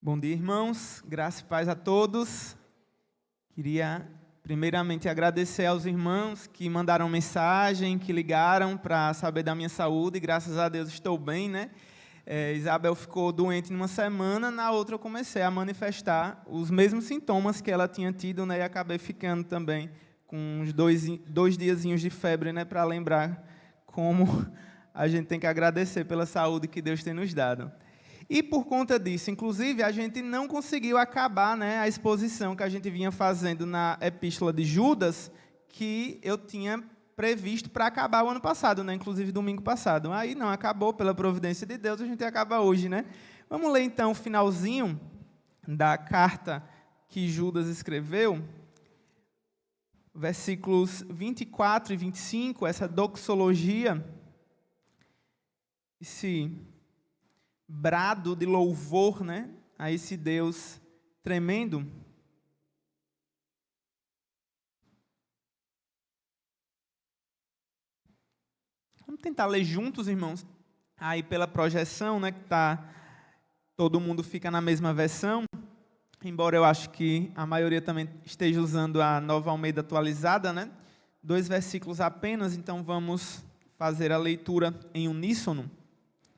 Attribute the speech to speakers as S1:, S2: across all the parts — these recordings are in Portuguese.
S1: Bom dia, irmãos. Graça e paz a todos. Queria, primeiramente, agradecer aos irmãos que mandaram mensagem, que ligaram para saber da minha saúde. E, graças a Deus, estou bem, né? Isabel ficou doente numa semana, na outra eu comecei a manifestar os mesmos sintomas que ela tinha tido, né? E acabei ficando também com uns dois diazinhos de febre, né? Para lembrar como a gente tem que agradecer pela saúde que Deus tem nos dado. E por conta disso, inclusive, a gente não conseguiu acabar, né, a exposição que a gente vinha fazendo na Epístola de Judas, que eu tinha previsto para acabar o ano passado, né, inclusive domingo passado. Aí não acabou, pela providência de Deus, a gente acaba hoje, né? Vamos ler então o finalzinho da carta que Judas escreveu, versículos 24 e 25, essa doxologia, esse brado de louvor, né, a esse Deus tremendo. Vamos tentar ler juntos, irmãos. Aí pela projeção, né, que todo mundo fica na mesma versão, embora eu acho que a maioria também esteja usando a Nova Almeida atualizada, né? 2 versículos apenas, então vamos fazer a leitura em uníssono.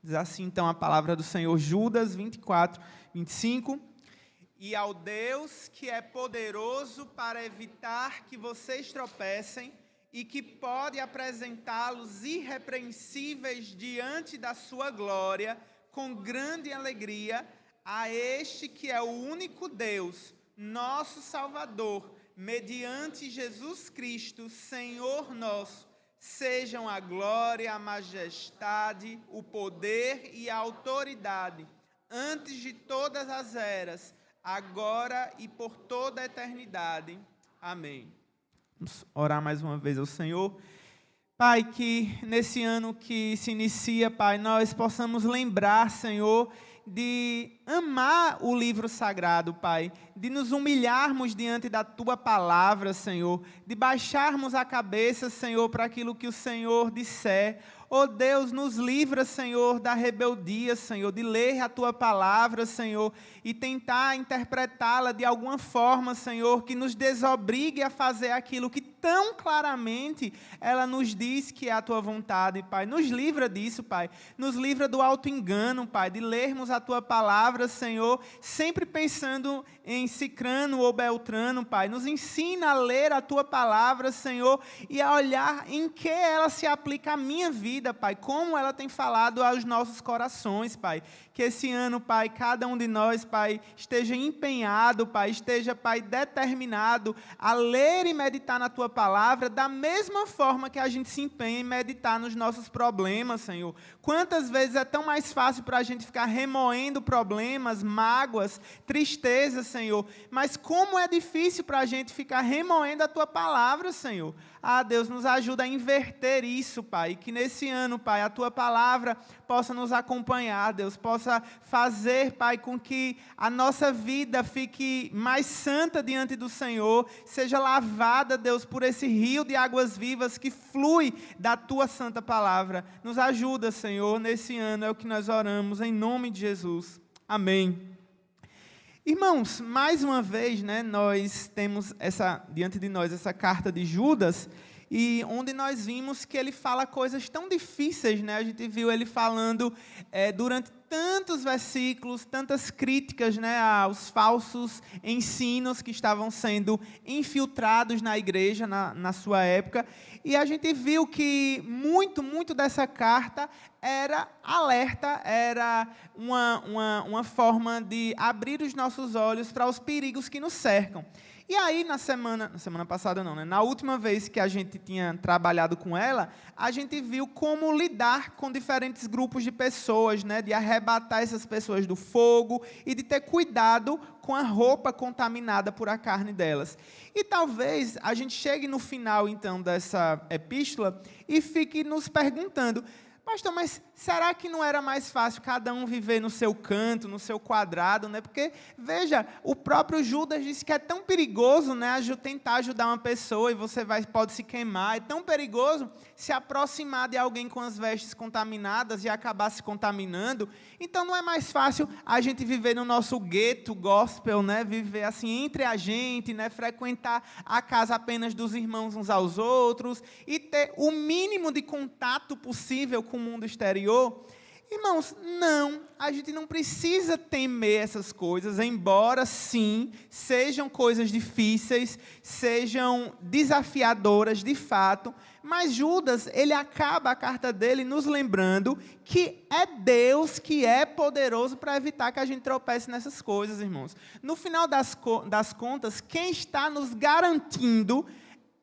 S1: Diz assim, então, a palavra do Senhor, Judas 24, 25. E ao Deus que é poderoso para evitar que vocês tropecem e que pode apresentá-los irrepreensíveis diante da sua glória, com grande alegria, a este que é o único Deus, nosso Salvador, mediante Jesus Cristo, Senhor nosso, sejam a glória, a majestade, o poder e a autoridade, antes de todas as eras, agora e por toda a eternidade. Amém. Vamos orar mais uma vez ao Senhor. Pai, que nesse ano que se inicia, Pai, nós possamos lembrar, Senhor, de amar o livro sagrado, Pai, de nos humilharmos diante da Tua palavra, Senhor, de baixarmos a cabeça, Senhor, para aquilo que o Senhor disser. Oh Deus, nos livra, Senhor, da rebeldia, Senhor, de ler a Tua palavra, Senhor, e tentar interpretá-la de alguma forma, Senhor, que nos desobrigue a fazer aquilo que tão claramente ela nos diz que é a Tua vontade, Pai. Nos livra disso, Pai. Nos livra do auto-engano, Pai, de lermos a Tua palavra, Senhor, sempre pensando em Cicrano ou Beltrano, Pai. Nos ensina a ler a Tua palavra, Senhor, e a olhar em que ela se aplica à minha vida, Pai, como ela tem falado aos nossos corações, Pai. Que esse ano, Pai, cada um de nós, Pai, esteja empenhado, Pai, esteja, Pai, determinado a ler e meditar na Tua palavra da mesma forma que a gente se empenha em meditar nos nossos problemas, Senhor. Quantas vezes é tão mais fácil para a gente ficar remoendo problemas, mágoas, tristezas, Senhor, mas como é difícil para a gente ficar remoendo a Tua palavra, Senhor. Ah, Deus, nos ajuda a inverter isso, Pai, que nesse ano, Pai, a Tua palavra possa nos acompanhar, Deus, possa fazer, Pai, com que a nossa vida fique mais santa diante do Senhor, seja lavada, Deus, por esse rio de águas vivas que flui da Tua santa palavra. Nos ajuda, Senhor, nesse ano, é o que nós oramos, em nome de Jesus. Amém. Irmãos, mais uma vez, né, nós temos diante de nós essa carta de Judas, e onde nós vimos que ele fala coisas tão difíceis, né? A gente viu ele falando durante tantos versículos, tantas críticas, né, aos falsos ensinos que estavam sendo infiltrados na igreja na sua época. E a gente viu que muito dessa carta era alerta, era uma forma de abrir os nossos olhos para os perigos que nos cercam. E aí, na semana passada não, né? Na última vez que a gente tinha trabalhado com ela, a gente viu como lidar com diferentes grupos de pessoas, né? De arrebatar essas pessoas do fogo e de ter cuidado com a roupa contaminada por a carne delas. E talvez a gente chegue no final, então, dessa epístola e fique nos perguntando, Pastor, mas será que não era mais fácil cada um viver no seu canto, no seu quadrado, né? Porque, veja, o próprio Judas disse que é tão perigoso, né, tentar ajudar uma pessoa e você pode se queimar. É tão perigoso se aproximar de alguém com as vestes contaminadas e acabar se contaminando. Então, não é mais fácil a gente viver no nosso gueto gospel, né? Viver assim entre a gente, né? Frequentar a casa apenas dos irmãos uns aos outros e ter o mínimo de contato possível com o mundo exterior. Irmãos, não, a gente não precisa temer essas coisas, embora sim, sejam coisas difíceis, sejam desafiadoras de fato, mas Judas, ele acaba a carta dele nos lembrando que é Deus que é poderoso para evitar que a gente tropece nessas coisas, irmãos. No final das contas, quem está nos garantindo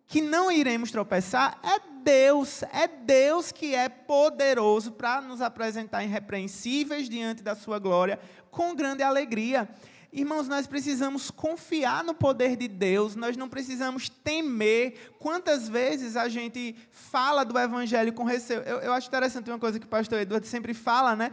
S1: que não iremos tropeçar é Deus que é poderoso para nos apresentar irrepreensíveis diante da sua glória com grande alegria. Irmãos, nós precisamos confiar no poder de Deus, nós não precisamos temer. Quantas vezes a gente fala do Evangelho com receio? Eu acho interessante uma coisa que o pastor Eduardo sempre fala, né?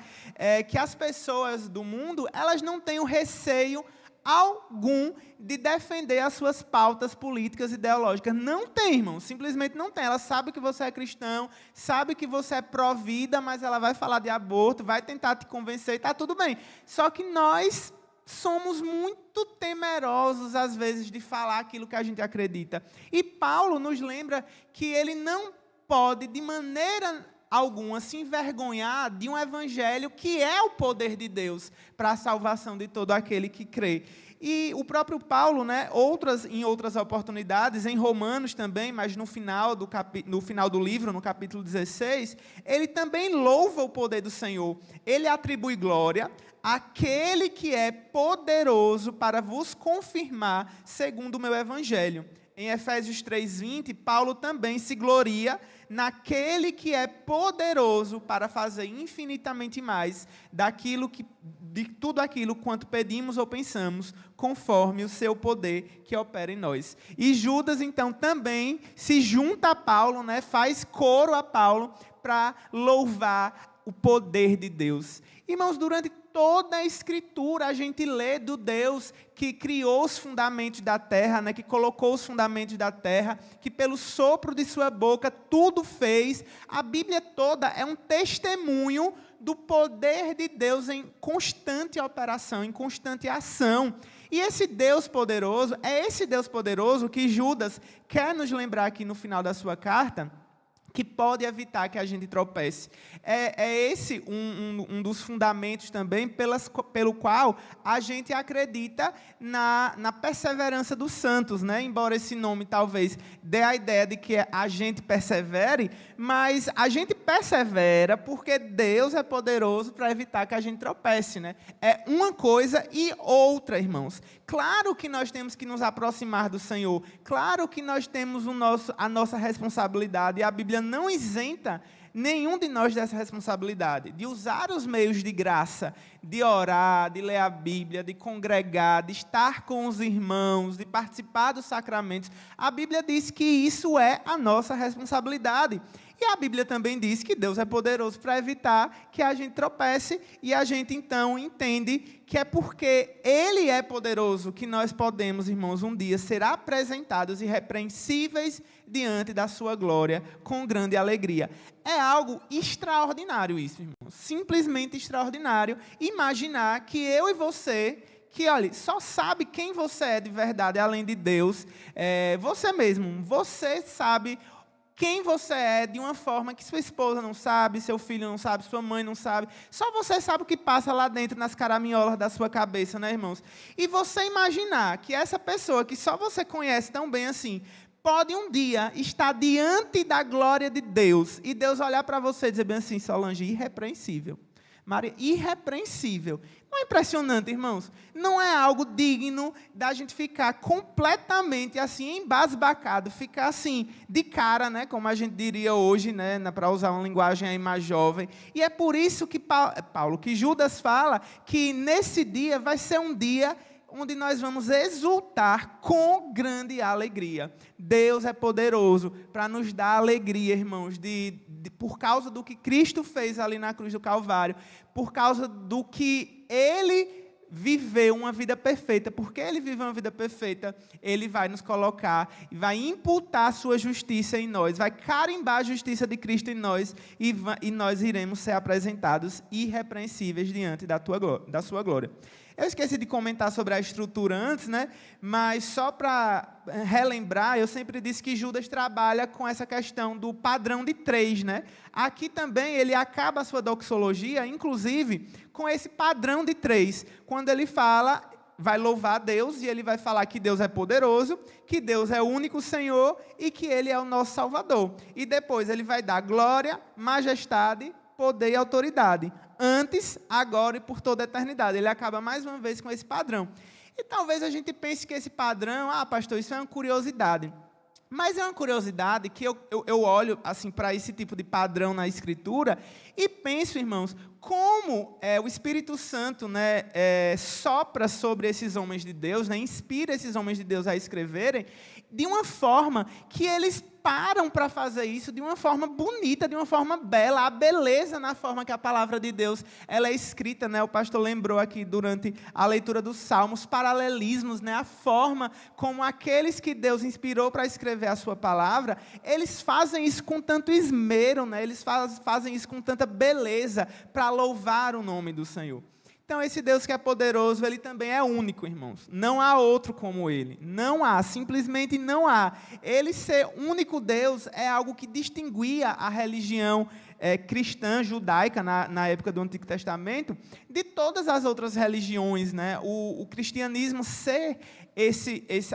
S1: Que as pessoas do mundo, elas não têm o receio algum de defender as suas pautas políticas e ideológicas. Não tem, irmão, simplesmente não tem. Ela sabe que você é cristão, sabe que você é pró-vida, mas ela vai falar de aborto, vai tentar te convencer e está tudo bem. Só que nós somos muito temerosos, às vezes, de falar aquilo que a gente acredita. E Paulo nos lembra que ele não pode, de maneira alguma, se envergonhar de um evangelho que é o poder de Deus para a salvação de todo aquele que crê. E o próprio Paulo, né, em outras oportunidades, em Romanos também, mas no final do livro, no capítulo 16, ele também louva o poder do Senhor. Ele atribui glória àquele que é poderoso para vos confirmar segundo o meu evangelho. Em Efésios 3:20, Paulo também se gloria naquele que é poderoso para fazer infinitamente mais de tudo aquilo quanto pedimos ou pensamos, conforme o seu poder que opera em nós. E Judas, então, também se junta a Paulo, né, faz coro a Paulo para louvar o poder de Deus. Irmãos, durante toda a Escritura, a gente lê do Deus que criou os fundamentos da terra, né, que colocou os fundamentos da terra, que pelo sopro de sua boca tudo fez. A Bíblia toda é um testemunho do poder de Deus em constante operação, em constante ação. E esse Deus poderoso, é esse Deus poderoso que Judas quer nos lembrar aqui no final da sua carta, que pode evitar que a gente tropece. É esse um dos fundamentos também pelo qual a gente acredita na perseverança dos santos, né? Embora esse nome talvez dê a ideia de que a gente persevere, mas a gente persevera porque Deus é poderoso para evitar que a gente tropece, né? É uma coisa e outra, irmãos. Claro que nós temos que nos aproximar do Senhor, claro que nós temos a nossa responsabilidade, e a Bíblia não isenta nenhum de nós dessa responsabilidade, de usar os meios de graça, de orar, de ler a Bíblia, de congregar, de estar com os irmãos, de participar dos sacramentos. A Bíblia diz que isso é a nossa responsabilidade. E a Bíblia também diz que Deus é poderoso para evitar que a gente tropece, e a gente então entende que é porque Ele é poderoso que nós podemos, irmãos, um dia ser apresentados irrepreensíveis diante da sua glória com grande alegria. É algo extraordinário isso, irmãos, simplesmente extraordinário. Imaginar que eu e você, que, olha, só sabe quem você é de verdade, além de Deus, você mesmo, você sabe quem você é de uma forma que sua esposa não sabe, seu filho não sabe, sua mãe não sabe. Só você sabe o que passa lá dentro nas caraminholas da sua cabeça, né, irmãos? E você imaginar que essa pessoa que só você conhece tão bem assim, pode um dia estar diante da glória de Deus e Deus olhar para você e dizer bem assim: Solange, irrepreensível. Maria, irrepreensível. Não é impressionante, irmãos? Não é algo digno da gente ficar completamente assim, embasbacado, ficar assim, de cara, né? Como a gente diria hoje, né? Para usar uma linguagem aí mais jovem. E é por isso que que Judas fala que nesse dia vai ser um dia onde nós vamos exultar com grande alegria. Deus é poderoso para nos dar alegria, irmãos, por causa do que Cristo fez ali na cruz do Calvário, por causa do que Ele viveu uma vida perfeita. Porque Ele viveu uma vida perfeita, Ele vai nos colocar e vai imputar a sua justiça em nós, vai carimbar a justiça de Cristo em nós, e nós iremos ser apresentados irrepreensíveis diante da sua glória. Eu esqueci de comentar sobre a estrutura antes, né? Mas só para relembrar, eu sempre disse que Judas trabalha com essa questão do padrão de 3, né? Aqui também ele acaba a sua doxologia, inclusive, com esse padrão de 3. Quando ele fala, vai louvar a Deus, e ele vai falar que Deus é poderoso, que Deus é o único Senhor e que Ele é o nosso Salvador. E depois ele vai dar glória, majestade, poder e autoridade. Antes, agora e por toda a eternidade. Ele acaba mais uma vez com esse padrão. E talvez a gente pense que esse padrão, pastor, isso é uma curiosidade. Mas é uma curiosidade que eu olho assim, para esse tipo de padrão na Escritura e penso, irmãos, como o Espírito Santo, né, sopra sobre esses homens de Deus, né, inspira esses homens de Deus a escreverem, de uma forma que eles param para fazer isso de uma forma bonita, de uma forma bela, a beleza na forma que a palavra de Deus ela é escrita, né? O pastor lembrou aqui durante a leitura dos Salmos, paralelismos, né? A forma como aqueles que Deus inspirou para escrever a sua palavra, eles fazem isso com tanto esmero, né? Eles fazem isso com tanta beleza para louvar o nome do Senhor. Então, esse Deus que é poderoso, Ele também é único, irmãos. Não há outro como Ele. Não há, simplesmente não há. Ele ser único Deus é algo que distinguia a religião cristã, judaica, na época do Antigo Testamento, de todas as outras religiões, né? O cristianismo ser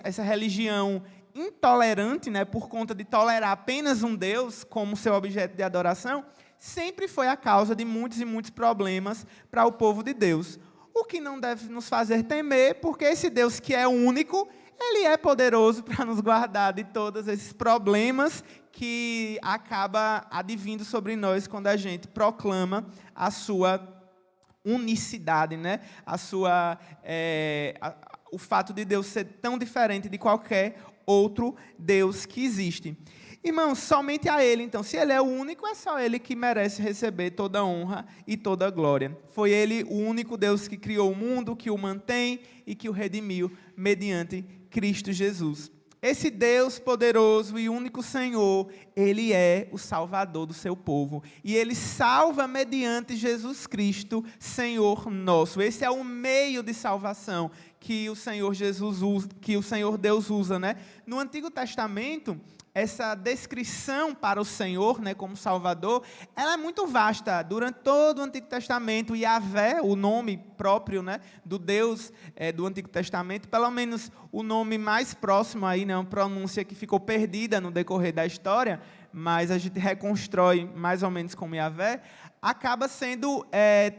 S1: essa religião intolerante, né, por conta de tolerar apenas um Deus como seu objeto de adoração, sempre foi a causa de muitos e muitos problemas para o povo de Deus. O que não deve nos fazer temer, porque esse Deus que é único, Ele é poderoso para nos guardar de todos esses problemas que acaba advindo sobre nós quando a gente proclama a sua unicidade, né? O fato de Deus ser tão diferente de qualquer outro Deus que existe. Irmãos, somente a Ele, então, se Ele é o único, é só Ele que merece receber toda a honra e toda a glória. Foi Ele o único Deus que criou o mundo, que o mantém e que o redimiu mediante Cristo Jesus. Esse Deus poderoso e único Senhor, Ele é o Salvador do seu povo. E Ele salva mediante Jesus Cristo, Senhor nosso. Esse é o meio de salvação que o Senhor Jesus usa, que o Senhor Deus usa, né? No Antigo Testamento, essa descrição para o Senhor, né, como Salvador, ela é muito vasta. Durante todo o Antigo Testamento, Yahvé, o nome próprio, né, do Deus do Antigo Testamento, pelo menos o nome mais próximo aí, né, uma pronúncia que ficou perdida no decorrer da história, mas a gente reconstrói mais ou menos como Yahvé, acaba sendo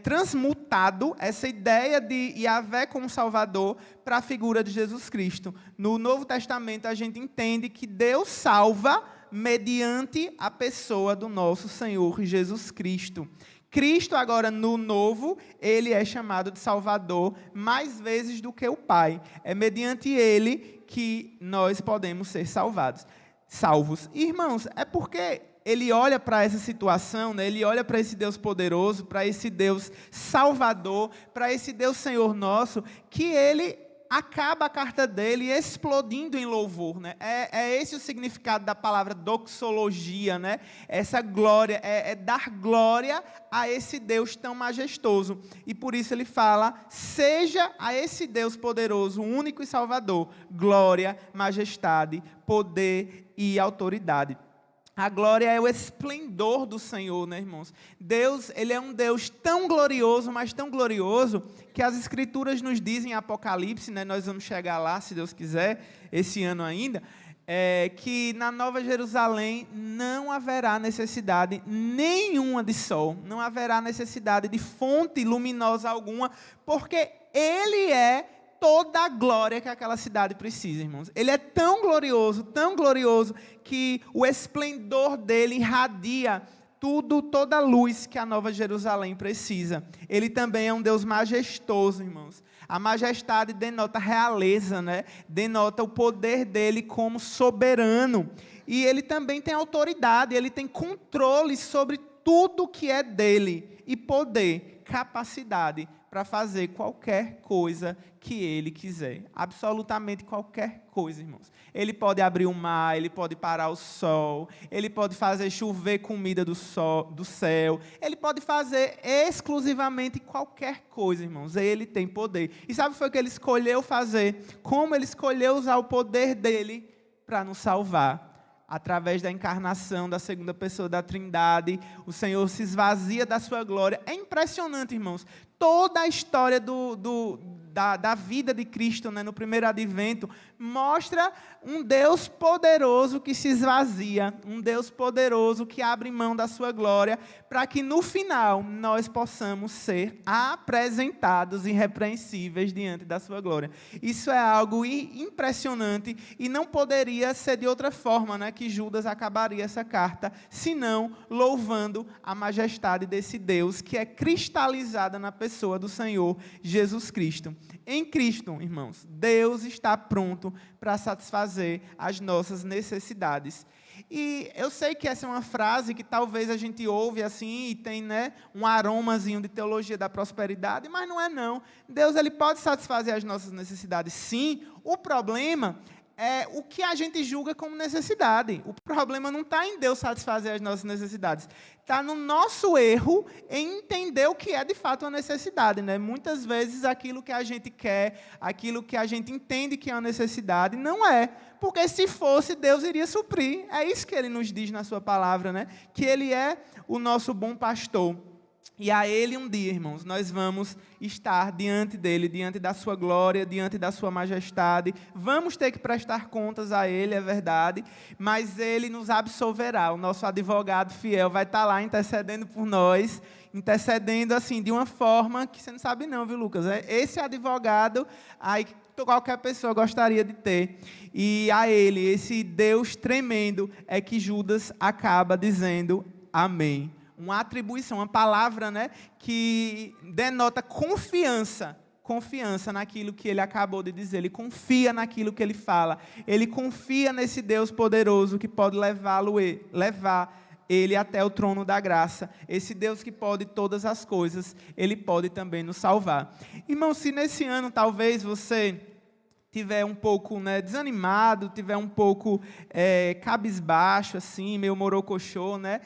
S1: transmutado essa ideia de Yahvé como Salvador para a figura de Jesus Cristo. No Novo Testamento, a gente entende que Deus salva mediante a pessoa do nosso Senhor Jesus Cristo. Cristo, agora, no Novo, Ele é chamado de Salvador mais vezes do que o Pai. É mediante Ele que nós podemos ser salvos. Irmãos, é porque Ele olha para essa situação, né? Ele olha para esse Deus poderoso, para esse Deus Salvador, para esse Deus Senhor nosso, que Ele acaba a carta dele explodindo em louvor, né? É esse o significado da palavra doxologia, né? Essa glória, dar glória a esse Deus tão majestoso. E por isso ele fala, seja a esse Deus poderoso, único e salvador, glória, majestade, poder e autoridade. A glória é o esplendor do Senhor, né, irmãos? Deus, Ele é um Deus tão glorioso, mas tão glorioso, que as Escrituras nos dizem em Apocalipse, né, nós vamos chegar lá, se Deus quiser, esse ano ainda, que na Nova Jerusalém não haverá necessidade nenhuma de sol, não haverá necessidade de fonte luminosa alguma, porque Ele é toda a glória que aquela cidade precisa, irmãos. Ele é tão glorioso, que o esplendor dele irradia toda a luz que a Nova Jerusalém precisa. Ele também é um Deus majestoso, irmãos. A majestade denota realeza, né? Denota o poder dele como soberano. E ele também tem autoridade, ele tem controle sobre tudo que é dele. E poder, capacidade para fazer qualquer coisa que ele quiser. Absolutamente qualquer coisa, irmãos. Ele pode abrir o mar, ele pode parar o sol, ele pode fazer chover comida do céu, ele pode fazer exclusivamente qualquer coisa, irmãos. Ele tem poder. E sabe o que foi que ele escolheu fazer? Como ele escolheu usar o poder dele para nos salvar? Através da encarnação da segunda pessoa da Trindade, o Senhor se esvazia da sua glória. É impressionante, irmãos. Toda a história da vida de Cristo, né, no primeiro advento, mostra um Deus poderoso que se esvazia, um Deus poderoso que abre mão da sua glória, para que no final nós possamos ser apresentados irrepreensíveis diante da sua glória. Isso é algo impressionante e não poderia ser de outra forma, né, que Judas acabaria essa carta, senão louvando a majestade desse Deus que é cristalizada na pessoa do Senhor Jesus Cristo. Em Cristo, irmãos, Deus está pronto para satisfazer as nossas necessidades. E eu sei que essa é uma frase que talvez a gente ouve assim e tem, né, um aromazinho de teologia da prosperidade, mas não é não. Deus ele pode satisfazer as nossas necessidades, sim. O problema é o que a gente julga como necessidade. O problema não está em Deus satisfazer as nossas necessidades. Está no nosso erro em entender o que é de fato uma necessidade, né? Muitas vezes aquilo que a gente quer, aquilo que a gente entende que é uma necessidade, não é. Porque se fosse, Deus iria suprir. É isso que Ele nos diz na sua palavra, né? Que Ele é o nosso bom pastor. E a Ele um dia, irmãos, nós vamos estar diante dEle, diante da sua glória, diante da sua majestade. Vamos ter que prestar contas a Ele, é verdade, mas Ele nos absolverá. O nosso advogado fiel vai estar lá intercedendo por nós, intercedendo assim, de uma forma que você não sabe não, viu, Lucas? Esse advogado aí que qualquer pessoa gostaria de ter. E a Ele, esse Deus tremendo, é que Judas acaba dizendo amém. Uma atribuição, uma palavra, né, que denota confiança naquilo que ele acabou de dizer. Ele confia naquilo que ele fala. Ele confia nesse Deus poderoso que pode levar ele até o trono da graça. Esse Deus que pode todas as coisas, ele pode também nos salvar. Irmão, se nesse ano talvez você tiver um pouco, né, desanimado, tiver um pouco cabisbaixo, assim, meio morocochô, né?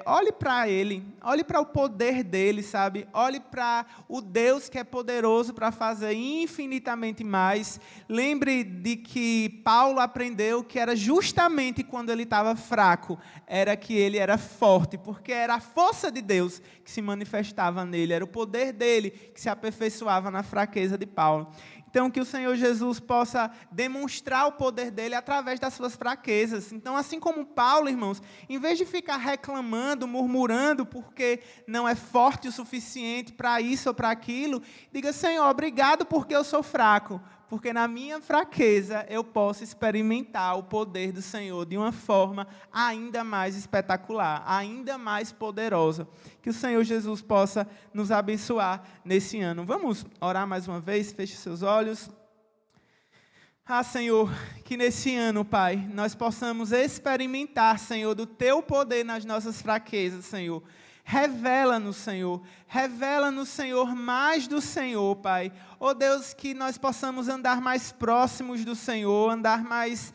S1: Olhe para Ele, olhe para o poder dEle, sabe? Olhe para o Deus que é poderoso para fazer infinitamente mais. Lembre de que Paulo aprendeu que era justamente quando ele estava fraco, era que ele era forte, porque era a força de Deus que se manifestava nele, era o poder dEle que se aperfeiçoava na fraqueza de Paulo. Então, que o Senhor Jesus possa demonstrar o poder dele através das suas fraquezas. Então, assim como Paulo, irmãos, em vez de ficar reclamando, murmurando, porque não é forte o suficiente para isso ou para aquilo, diga, Senhor, obrigado porque eu sou fraco, porque na minha fraqueza eu posso experimentar o poder do Senhor de uma forma ainda mais espetacular, ainda mais poderosa. Que o Senhor Jesus possa nos abençoar nesse ano. Vamos orar mais uma vez? Feche seus olhos. Senhor, que nesse ano, Pai, nós possamos experimentar, Senhor, do Teu poder nas nossas fraquezas, Senhor. Revela-nos, Senhor, mais do Senhor, Pai. Ó Deus, que nós possamos andar mais próximos do Senhor, andar mais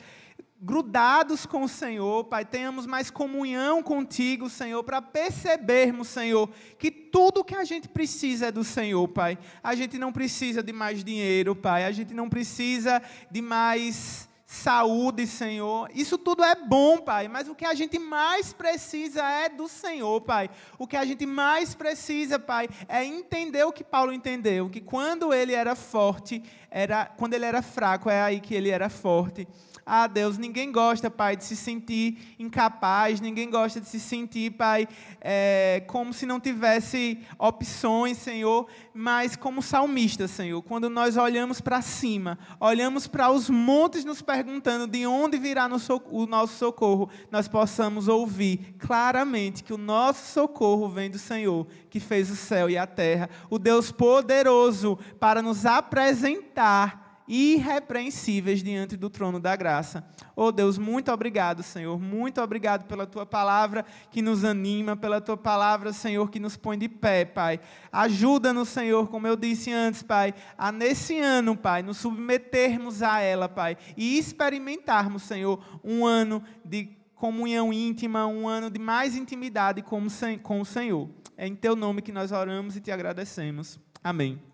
S1: grudados com o Senhor, Pai. Tenhamos mais comunhão contigo, Senhor, para percebermos, Senhor, que tudo que a gente precisa é do Senhor, Pai. A gente não precisa de mais dinheiro, Pai. A gente não precisa de mais saúde, Senhor. Isso tudo é bom, Pai, mas o que a gente mais precisa é do Senhor, Pai. O que a gente mais precisa, Pai, é entender o que Paulo entendeu, que quando ele era forte, quando ele era fraco, é aí que ele era forte. Ah, Deus, ninguém gosta, Pai, de se sentir incapaz, ninguém gosta de se sentir, Pai, como se não tivesse opções, Senhor, mas como salmista, Senhor, quando nós olhamos para cima, olhamos para os montes nos perguntando de onde virá o nosso socorro, nós possamos ouvir claramente que o nosso socorro vem do Senhor, que fez o céu e a terra, o Deus poderoso para nos apresentar irrepreensíveis diante do trono da graça. Oh Deus, muito obrigado, Senhor, muito obrigado pela Tua palavra que nos anima, pela Tua palavra, Senhor, que nos põe de pé, Pai. Ajuda-nos, Senhor, como eu disse antes, Pai, a nesse ano, Pai, nos submetermos a ela, Pai, e experimentarmos, Senhor, um ano de comunhão íntima, um ano de mais intimidade com o Senhor. É em Teu nome que nós oramos e Te agradecemos. Amém.